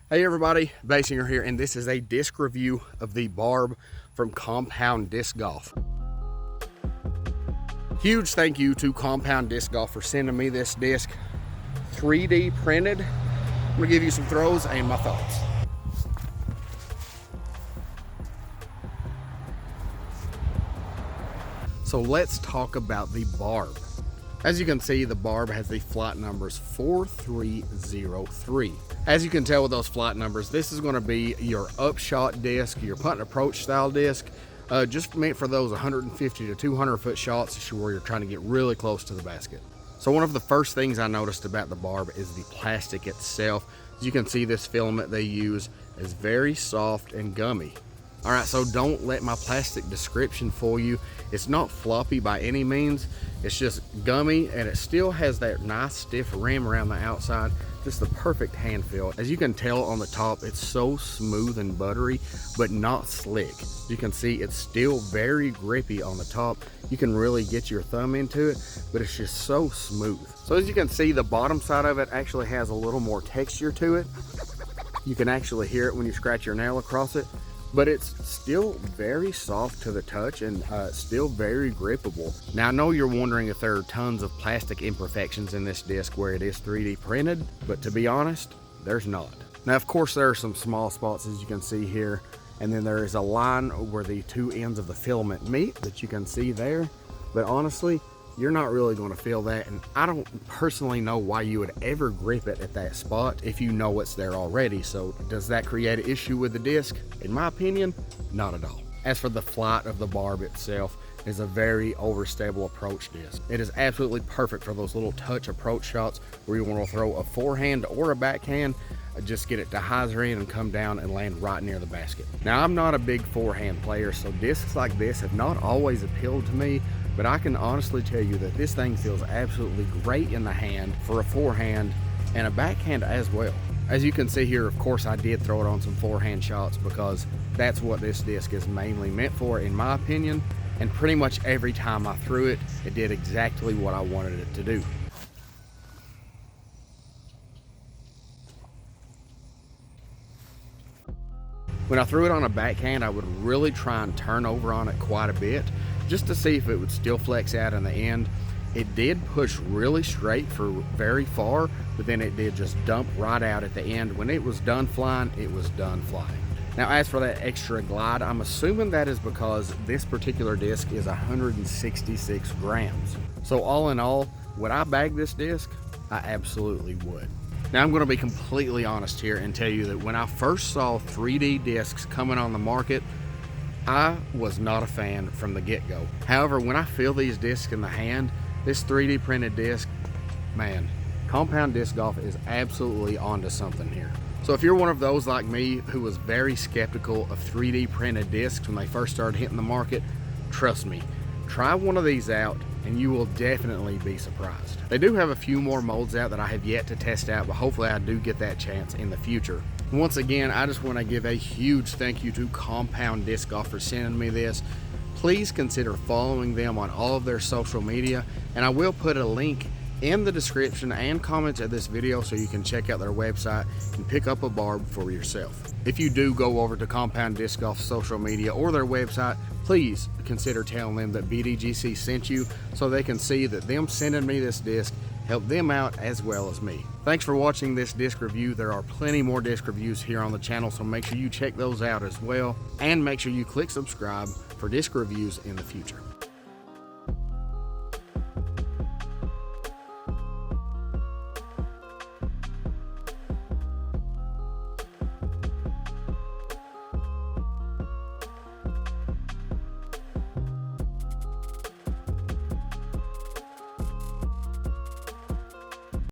Hey everybody, Baysinger here, and this is a disc review of the Barb from Compound Disc Golf. Huge thank you to Compound Disc Golf for sending me this disc 3D printed. I'm gonna give you some throws and my thoughts. So let's talk about the Barb. As you can see, the Barb has the flight numbers 4303. As you can tell with those flight numbers, this is going to be your upshot disc, your punt and approach style disc, just meant for those 150 to 200 foot shots where you're trying to get really close to the basket. So one of the first things I noticed about the Barb is the plastic itself. As you can see, this filament they use is very soft and gummy. All right, so don't let my plastic description fool you. It's not floppy by any means. It's just gummy, and it still has that nice stiff rim around the outside. Just the perfect hand feel. As you can tell on the top, it's so smooth and buttery, but not slick. You can see it's still very grippy on the top. You can really get your thumb into it, but it's just so smooth. So as you can see, the bottom side of it actually has a little more texture to it. You can actually hear it when you scratch your nail across it. But it's still very soft to the touch and still very grippable. Now I know you're wondering if there are tons of plastic imperfections in this disc where it is 3D printed, but to be honest, there's not. Now of course there are some small spots as you can see here, and then there is a line where the two ends of the filament meet that you can see there, but honestly, you're not really going to feel that, and I don't personally know why you would ever grip it at that spot if you know it's there already. So does that create an issue with the disc? In my opinion, not at all. As for the flight of the Barb itself, it is a very overstable approach disc. It is absolutely perfect for those little touch approach shots where you want to throw a forehand or a backhand, just get it to hyzer in and come down and land right near the basket. Now I'm not a big forehand player, so discs like this have not always appealed to me, but I can honestly tell you that this thing feels absolutely great in the hand for a forehand and a backhand as well. As you can see here, of course, I did throw it on some forehand shots because that's what this disc is mainly meant for, in my opinion. And pretty much every time I threw it, it did exactly what I wanted it to do. When I threw it on a backhand, I would really try and turn over on it quite a bit just to see if it would still flex out in the end. It did push really straight for very far, but then it did just dump right out at the end. When it was done flying, it was done flying. Now as for that extra glide, I'm assuming that is because this particular disc is 166 grams. So all in all, would I bag this disc? I absolutely would. Now I'm going to be completely honest here and tell you that when I first saw 3D discs coming on the market, I was not a fan from the get-go. However, when I feel these discs in the hand, this 3D printed disc, man, Compound Disc Golf is absolutely onto something here. So if you're one of those like me who was very skeptical of 3D printed discs when they first started hitting the market, trust me, try one of these out and you will definitely be surprised. They do have a few more molds out that I have yet to test out, but hopefully I do get that chance in the future. Once again, I just want to give a huge thank you to Compound Disc Golf for sending me this. Please consider following them on all of their social media, and I will put a link in the description and comments of this video so you can check out their website and pick up a Barb for yourself. If you do go over to Compound Disc Golf's social media or their website, please consider telling them that BDGC sent you so they can see that them sending me this disc helped them out as well as me. Thanks for watching this disc review. There are plenty more disc reviews here on the channel, so make sure you check those out as well, and make sure you click subscribe for disc reviews in the future.